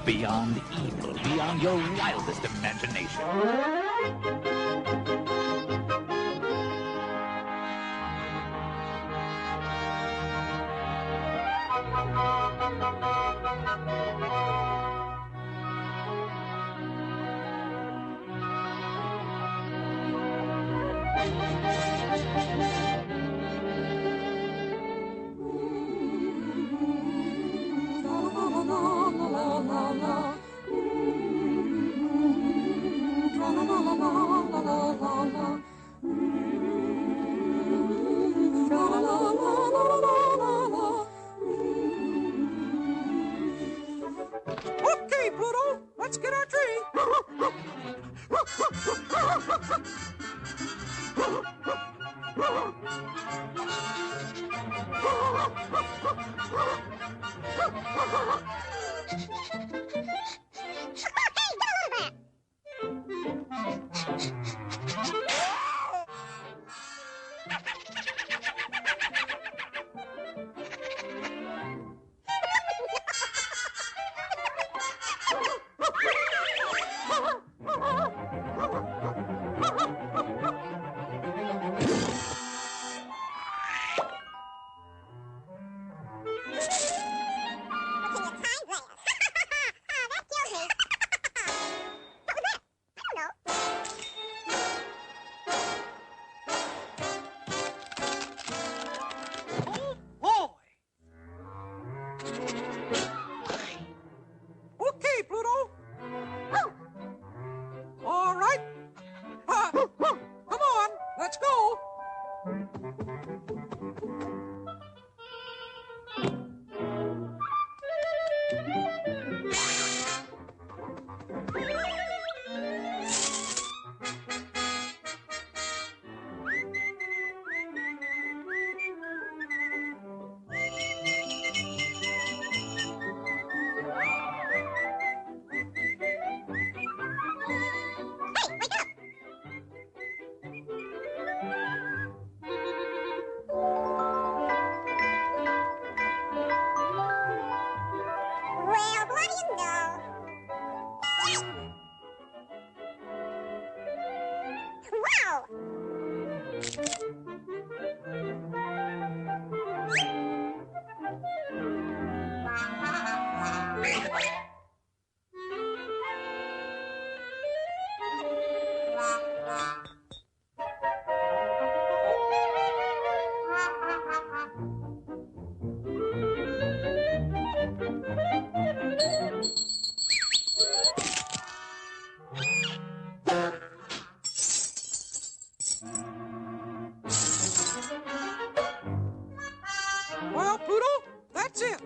beyond evil, beyond your wildest imagination. Okay, Pluto, let's get our tree. Okay, Pluto. All right. Come on, let's go. Well, what do you know? Wow! Well, Pluto, that's it.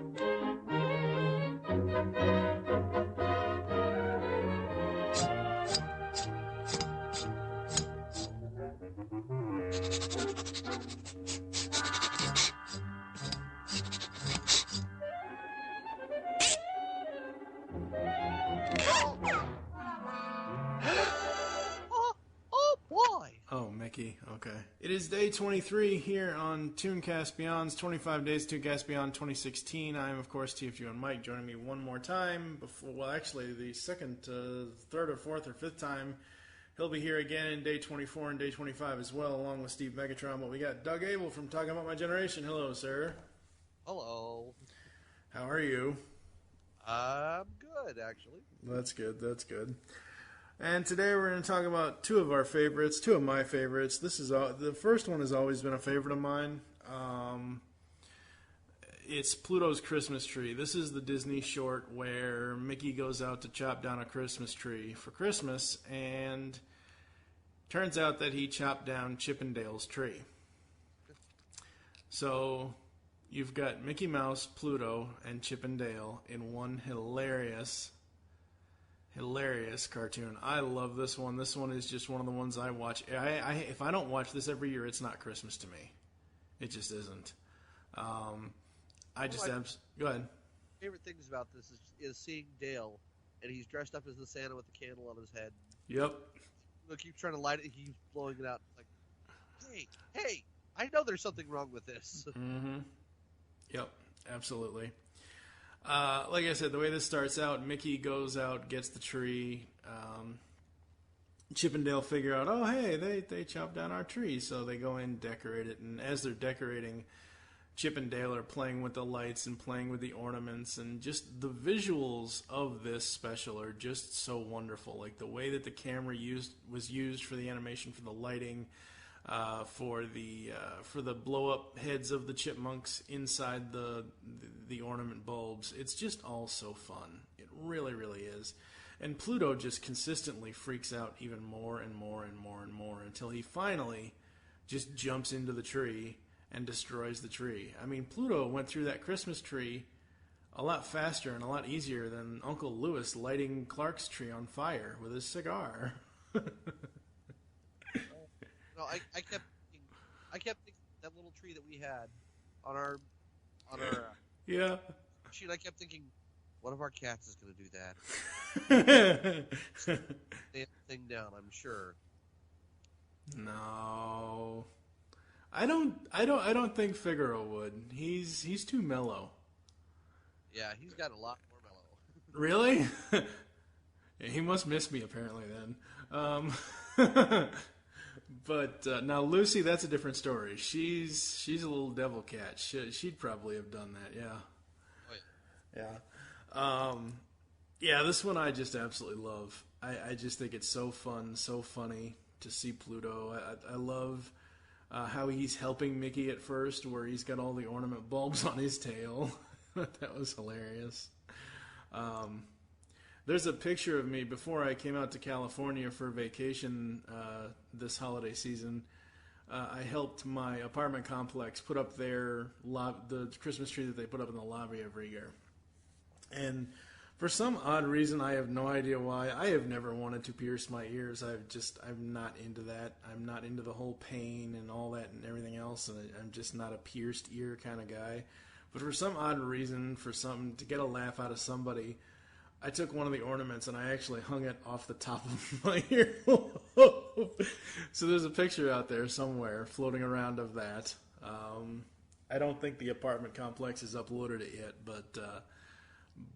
Oh boy! Oh, Mickey. Okay. It is day 23 here on ToonCast Beyond's 25 Days ToonCast Beyond 2016. I am, of course, TFG1Mike. Joining me one more time before, well, actually, the second, third, or fourth, or fifth time. He'll be here again in day 24 and day 25 as well, along with Steve Megatron. But we got Doug Abel from Talking About My Generation. Hello, sir. Hello. How are you? I'm good, actually. That's good. That's good. And today we're going to talk about two of my favorites. This is the first one has always been a favorite of mine. It's Pluto's Christmas Tree. This is the Disney short where Mickey goes out to chop down a Christmas tree for Christmas, and turns out that he chopped down Chip 'n Dale's tree. So you've got Mickey Mouse, Pluto, and Chip 'n Dale in one hilarious cartoon. I love this one. This one is just one of the ones I watch. If I don't watch this every year, it's not Christmas to me. It just isn't. Go ahead. Favorite things about this is seeing Dale, and he's dressed up as the Santa with the candle on his head. Yep. He keeps trying to light it. He keeps blowing it out. Like, hey, I know there's something wrong with this. Mm-hmm. Yep, absolutely. Like I said, the way this starts out, Mickey goes out, gets the tree. Chip and Dale figure out, oh, hey, they chopped down our tree. So they go in, decorate it. And as they're decorating, Chip and Dale are playing with the lights and playing with the ornaments. And just the visuals of this special are just so wonderful. Like the way that the camera was used for the animation, for the lighting, for the blow-up heads of the chipmunks inside the ornament bulbs. It's just all so fun. It really, really is. And Pluto just consistently freaks out even more and more and more and more until he finally just jumps into the tree and destroys the tree. I mean, Pluto went through that Christmas tree a lot faster and a lot easier than Uncle Lewis lighting Clark's tree on fire with his cigar. No, I kept thinking that little tree that we had on our yeah. sheet. I kept thinking, one of our cats is going to do that. Damn thing down, I'm sure. No, I don't think Figaro would. He's too mellow. Yeah, he's got a lot more mellow. Really? Yeah, he must miss me apparently then. But now Lucy, that's a different story. She's a little devil cat. She'd probably have done that. Yeah. Oh, yeah. Yeah, this one I just absolutely love. I just think it's so fun, so funny to see Pluto. I love how he's helping Mickey at first, where he's got all the ornament bulbs on his tail. That was hilarious. There's a picture of me before I came out to California for vacation this holiday season. I helped my apartment complex put up the Christmas tree that they put up in the lobby every year. And for some odd reason, I have no idea why, I have never wanted to pierce my ears. I'm not into that. I'm not into the whole pain and all that and everything else. And I'm just not a pierced ear kind of guy. But for some odd reason, to get a laugh out of somebody, I took one of the ornaments and I actually hung it off the top of my earlobe. So there's a picture out there somewhere floating around of that. I don't think the apartment complex has uploaded it yet,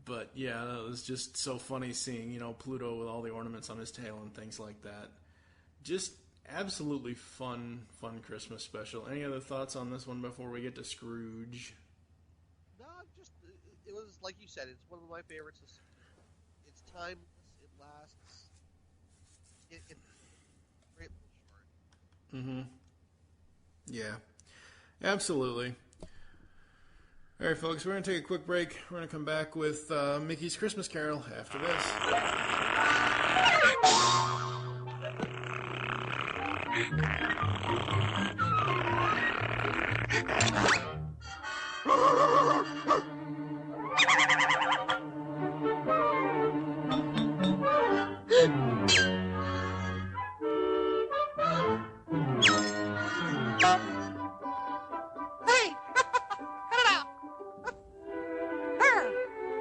but yeah, it was just so funny seeing, Pluto with all the ornaments on his tail and things like that. Just absolutely fun Christmas special. Any other thoughts on this one before we get to Scrooge? No, it was like you said. It's one of my favorites. It's timeless. It lasts. It's great little short. Yeah, absolutely. All right, folks, we're going to take a quick break. We're going to come back with Mickey's Christmas Carol after this.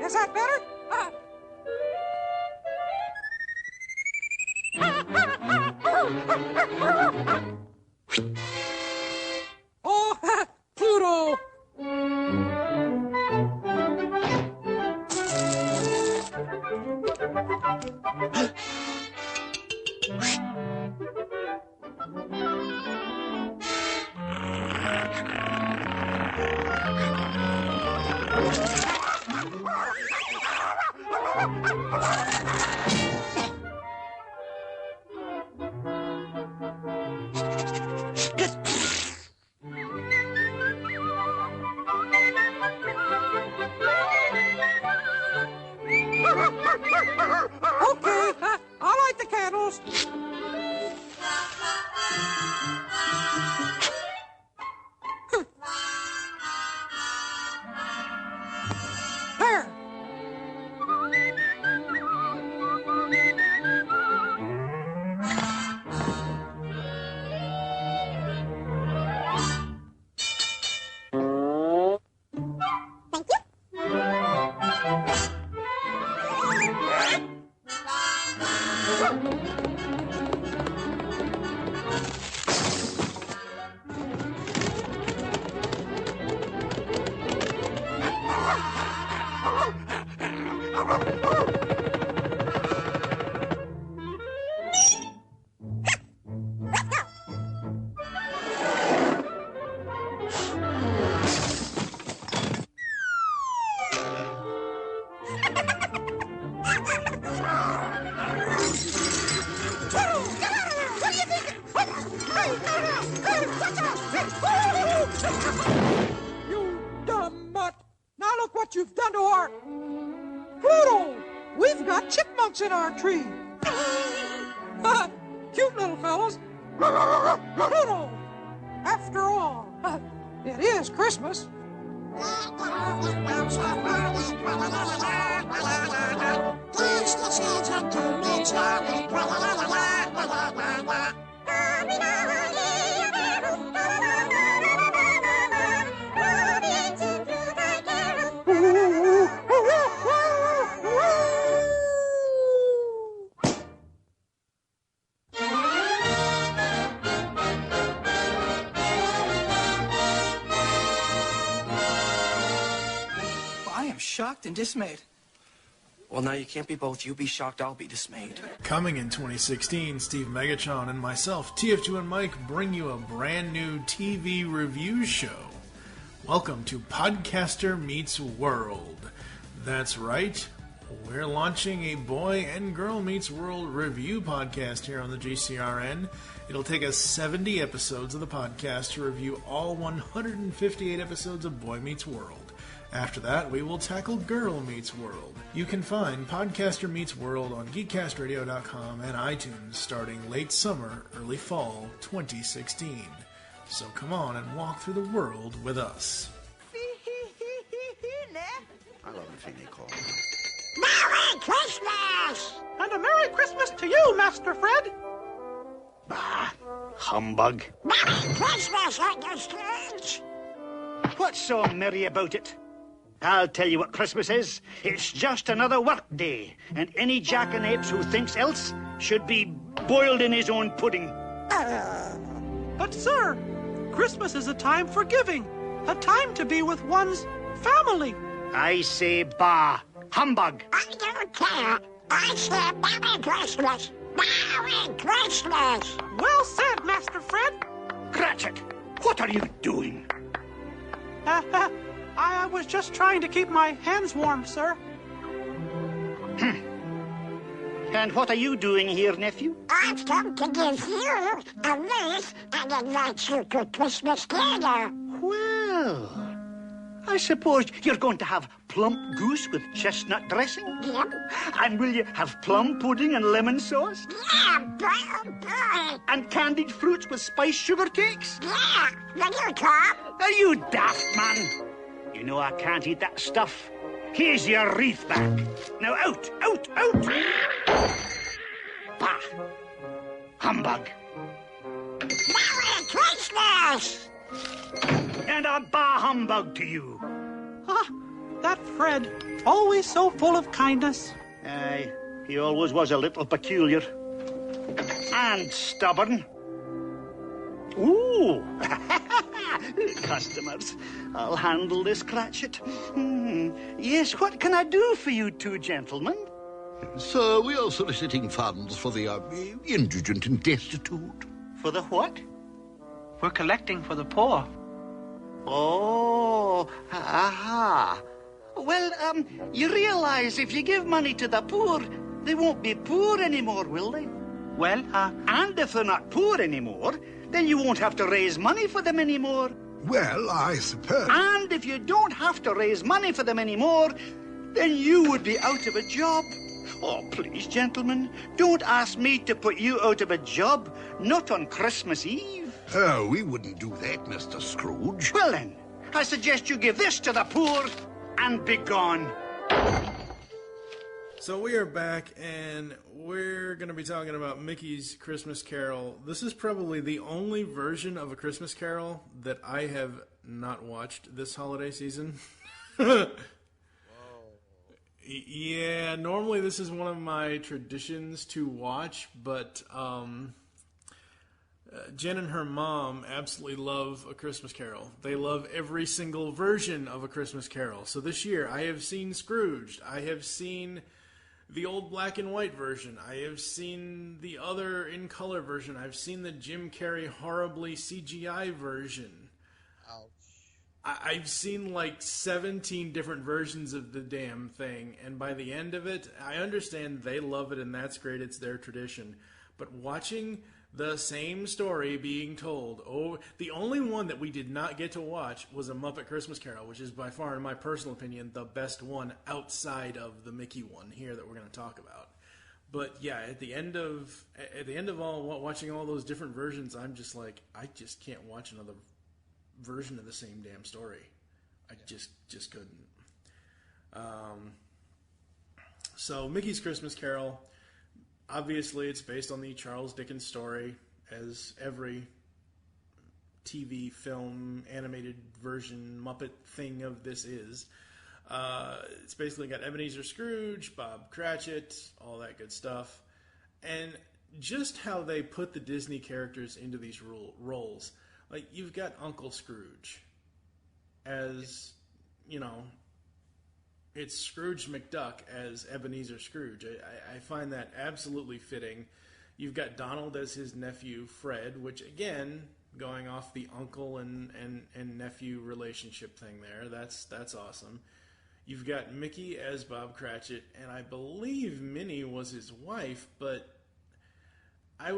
Is that better? Oh, Pluto! Okay, I'll light the candles. There. You dumb mutt! Now look what you've done to our... Pluto! We've got chipmunks in our tree! Cute little fellas! Pluto! After all, it is Christmas. I am shocked and dismayed. Well, now you can't be both. You be shocked, I'll be dismayed. Coming in 2016, Steve Megachon and myself, TFG1Mike, bring you a brand new TV review show. Welcome to Podcaster Meets World. That's right, we're launching a Boy and Girl Meets World review podcast here on the GCRN. It'll take us 70 episodes of the podcast to review all 158 episodes of Boy Meets World. After that, we will tackle Girl Meets World. You can find Podcaster Meets World on GeekCastRadio.com and iTunes starting late summer, early fall 2016. So come on and walk through the world with us. I love it, Feeney Cole. Merry Christmas! And a Merry Christmas to you, Master Fred! Bah, humbug. Merry Christmas, Uncle Scrooge! What's so merry about it? I'll tell you what Christmas is. It's just another work day, and any jackanapes who thinks else should be boiled in his own pudding. But, sir, Christmas is a time for giving, a time to be with one's family. I say bah, humbug. I don't care. I say Merry Christmas! Merry Christmas! Well said, Master Fred. Cratchit, what are you doing? I was just trying to keep my hands warm, sir. And what are you doing here, nephew? I've come to give you a wreath and invite you to Christmas dinner. Well, I suppose you're going to have plump goose with chestnut dressing? Yep. And will you have plum pudding and lemon sauce? Yeah, boy. And candied fruits with spiced sugar cakes? Yeah, will you come? Are you daft, man? You know I can't eat that stuff. Here's your wreath back. Now out, out, out! Bah! Humbug! Merry Christmas! And a bah humbug to you. That Fred, always so full of kindness. Aye, he always was a little peculiar. And stubborn. Ooh! Customers, I'll handle this, Cratchit. Yes, what can I do for you two gentlemen? Sir, we are soliciting funds for the indigent and destitute. For the what? We're collecting for the poor. Oh, aha. Well, you realize if you give money to the poor, they won't be poor anymore, will they? Well, And if they're not poor anymore, then you won't have to raise money for them anymore. Well, I suppose. And if you don't have to raise money for them anymore, then you would be out of a job. Oh, please, gentlemen, don't ask me to put you out of a job, not on Christmas Eve. Oh, we wouldn't do that, Mr. Scrooge. Well, then, I suggest you give this to the poor and be gone. So we are back, and we're going to be talking about Mickey's Christmas Carol. This is probably the only version of A Christmas Carol that I have not watched this holiday season. Yeah, normally this is one of my traditions to watch, but Jen and her mom absolutely love A Christmas Carol. They love every single version of A Christmas Carol. So this year, I have seen Scrooged. I have seen the old black and white version. I have seen the other in color version. I've seen the Jim Carrey horribly CGI version. Ouch. I've seen like 17 different versions of the damn thing, and by the end of it, I understand they love it and that's great, it's their tradition. But watching the same story being told, the only one that we did not get to watch was A Muppet Christmas Carol, which is by far, in my personal opinion, the best one outside of the Mickey one here that we're going to talk about. But yeah, at the end of watching all those different versions, I'm just like, I just can't watch another version of the same damn story. I just couldn't. So Mickey's Christmas Carol, obviously it's based on the Charles Dickens story, as every TV, film, animated version Muppet thing of this is. It's basically got Ebenezer Scrooge, Bob Cratchit, all that good stuff. And just how they put the Disney characters into these roles. Like, you've got Uncle Scrooge as, you know, it's Scrooge McDuck as Ebenezer Scrooge. I find that absolutely fitting. You've got Donald as his nephew, Fred, which, again, going off the uncle and nephew relationship thing there, that's awesome. You've got Mickey as Bob Cratchit, and I believe Minnie was his wife, but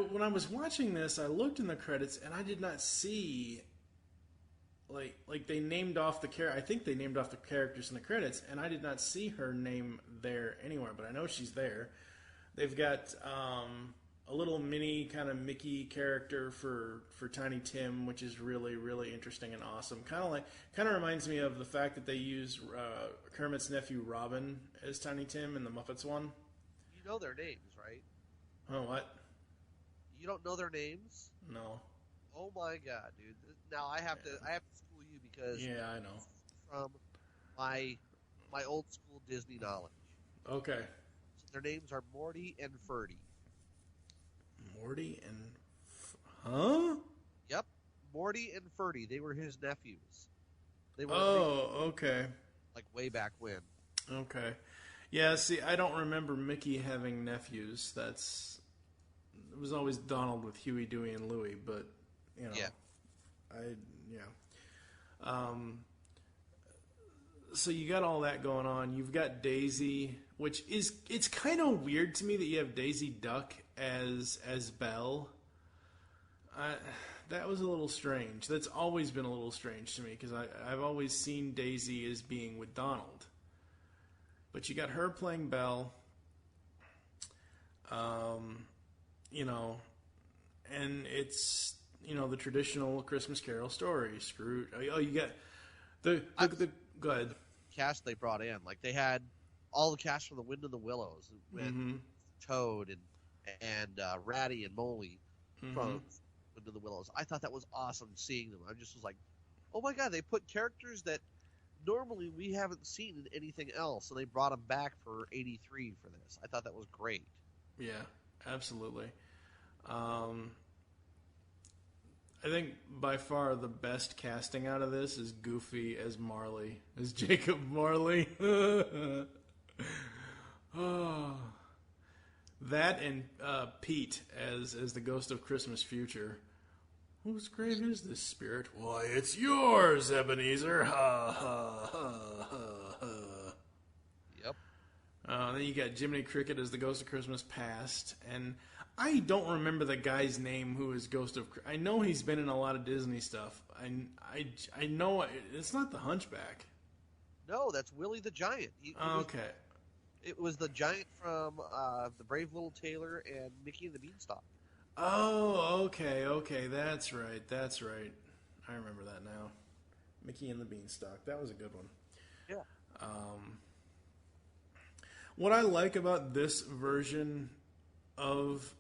when I was watching this, I looked in the credits, and I did not see, like they named off I think they named off the characters in the credits, and I did not see her name there anywhere, but I know she's there. They've got a little mini kind of Mickey character for Tiny Tim, which is really, really interesting and awesome. Kind of reminds me of the fact that they use Kermit's nephew Robin as Tiny Tim in the Muppets one. You know their names, right? Oh, what? You don't know their names? No. Oh my god, dude! Now I have to school you because yeah, I know from my old school Disney knowledge. Okay. So their names are Morty and Ferdy. Morty and huh? Yep, Morty and Ferdy. They were his nephews. They were okay. Like way back when. Okay. Yeah. See, I don't remember Mickey having nephews. It was always Donald with Huey, Dewey, and Louie, but, you know. Yeah. So you got all that going on. You've got Daisy, which it's kind of weird to me that you have Daisy Duck as Belle. That was a little strange. That's always been a little strange to me, because I've always seen Daisy as being with Donald. But you got her playing Belle. You know, and it's, you know, the traditional Christmas Carol story. Scrooge. Oh, you got the go ahead. Cast they brought in, like they had all the cast from The Wind in the Willows with Toad and Ratty and Molly from Wind in the Willows. I thought that was awesome seeing them. I just was like, oh my god, they put characters that normally we haven't seen in anything else, and they brought them back for '83 for this. I thought that was great. Yeah, absolutely. I think by far the best casting out of this is Goofy as Marley, as Jacob Marley. Oh. That and Pete as the Ghost of Christmas Future. Whose grave is this spirit? Why, it's yours, Ebenezer. Ha, ha, ha, ha, ha. Yep. Then you got Jiminy Cricket as the Ghost of Christmas Past, and I don't remember the guy's name who is Ghost of... I know he's been in a lot of Disney stuff. I know... It's not the Hunchback. No, that's Willie the Giant. Okay. It was the giant from The Brave Little Tailor and Mickey and the Beanstalk. Oh, okay. That's right. I remember that now. Mickey and the Beanstalk. That was a good one. Yeah. What I like about this version of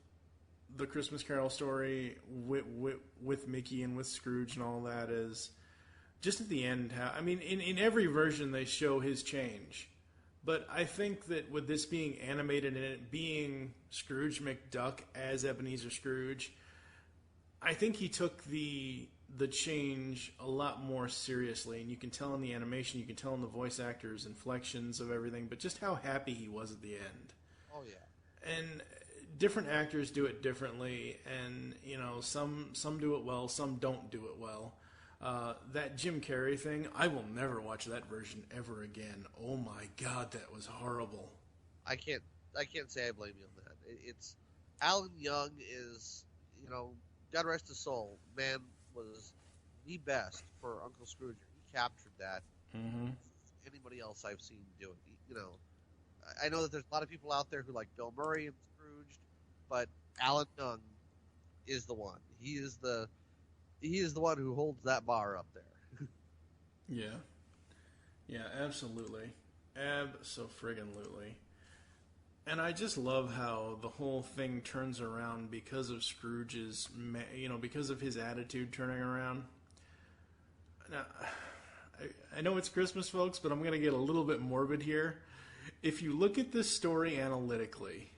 the Christmas Carol story with Mickey and with Scrooge and all that is just at the end, how, I mean, in every version they show his change. But I think that with this being animated and it being Scrooge McDuck as Ebenezer Scrooge, I think he took the change a lot more seriously, and you can tell in the animation, you can tell in the voice actors' inflections of everything, but just how happy he was at the end. Oh yeah. And different actors do it differently, and some do it well, some don't do it well. That Jim Carrey thing, I will never watch that version ever again. Oh my God, that was horrible. I can't say I blame you on that. It's Alan Young is, God rest his soul, man was the best for Uncle Scrooge. He captured that. Mm-hmm. Anybody else I've seen do it, I know that there's a lot of people out there who like Bill Murray and Scrooge, but Alan Young is the one. He is the one who holds that bar up there. Yeah, absolutely, abso-friggin-lutely. And I just love how the whole thing turns around because of Scrooge's, because of his attitude turning around. Now, I know it's Christmas, folks, but I'm going to get a little bit morbid here. If you look at this story analytically,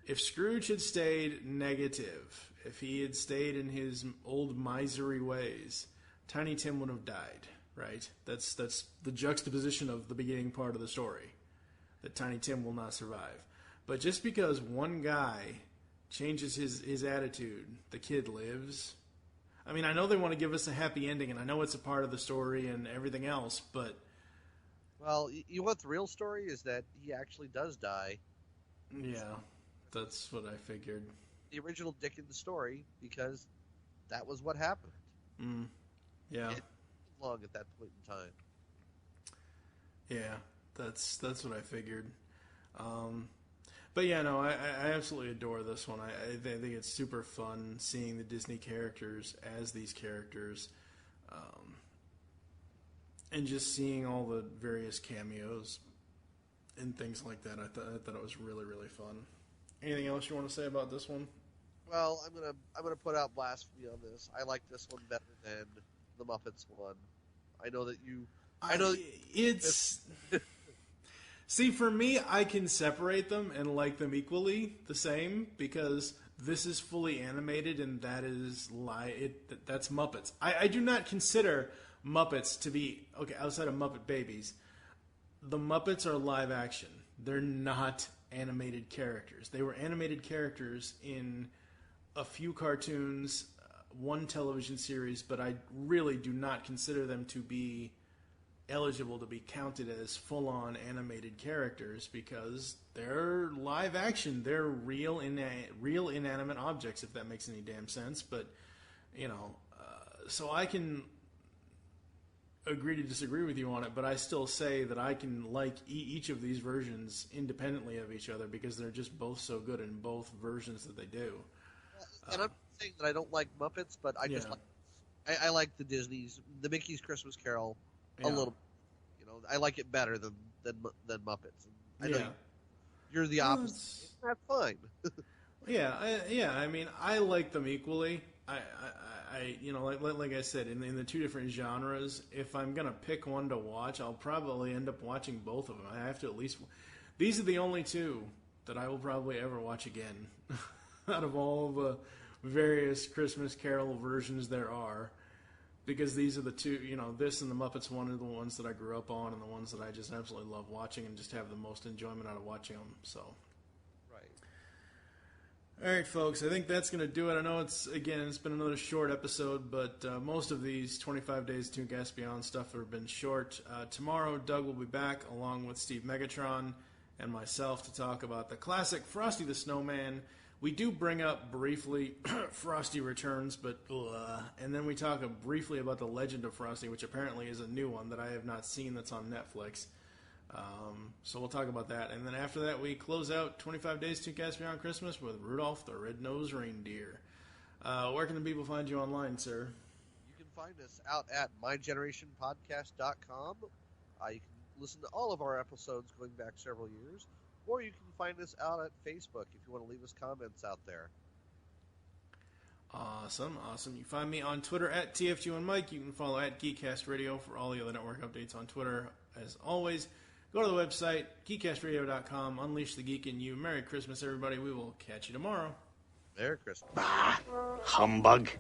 if Scrooge had stayed negative, if he had stayed in his old misery ways, Tiny Tim would have died, right? That's the juxtaposition of the beginning part of the story. That Tiny Tim will not survive. But just because one guy changes his attitude, the kid lives. I mean, I know they want to give us a happy ending, and I know it's a part of the story and everything else, but... Well, you know what the real story is that he actually does die. Yeah, that's what I figured. The original Dickens story, because that was what happened. Yeah. It long at that point in time. Yeah. That's what I figured. But yeah, no, I absolutely adore this one. I think it's super fun seeing the Disney characters as these characters, and just seeing all the various cameos and things like that. I thought it was really, really fun. Anything else you want to say about this one? Well, I'm gonna put out blasphemy on this. I like this one better than the Muppets one. I know that you. It's. See, for me, I can separate them and like them equally the same because this is fully animated and that is that's Muppets. I do not consider Muppets to be outside of Muppet Babies. The Muppets are live action. They're not animated characters. They were animated characters in a few cartoons, one television series, but I really do not consider them to be eligible to be counted as full-on animated characters because they're live action. They're real inanimate objects, if that makes any damn sense. But, so I can agree to disagree with you on it, but I still say that I can like each of these versions independently of each other because they're just both so good in both versions that they do. And I'm saying that I don't like Muppets, but I just I like the the Mickey's Christmas Carol a little. I like it better than Muppets. I know you're the opposite. That's fine. I mean, I like them equally. I like I said, in the two different genres, if I'm gonna pick one to watch, I'll probably end up watching both of them. I have to at least. These are the only two that I will probably ever watch again, out of all the various Christmas Carol versions there are. Because these are the two, this and the Muppets one are the ones that I grew up on and the ones that I just absolutely love watching and just have the most enjoyment out of watching them. So, right. All right, folks, I think that's going to do it. I know it's been another short episode, but most of these 25 Days ToonCast Beyond stuff have been short. Tomorrow, Doug will be back along with Steve Megatron and myself to talk about the classic Frosty the Snowman. We do bring up briefly Frosty Returns, but and then we talk briefly about The Legend of Frosty, which apparently is a new one that I have not seen that's on Netflix. So we'll talk about that. And then after that, we close out 25 Days ToonCast Beyond Christmas with Rudolph the Red-Nosed Reindeer. Where can the people find you online, sir? You can find us out at mygenerationpodcast.com. You can listen to all of our episodes going back several years. Or you can find us out at Facebook if you want to leave us comments out there. Awesome. You can find me on Twitter at TFG1Mike. You can follow at GeekCast Radio for all the other network updates on Twitter. As always, go to the website, geekcastradio.com. Unleash the geek in you. Merry Christmas, everybody. We will catch you tomorrow. Merry Christmas. Bah, humbug.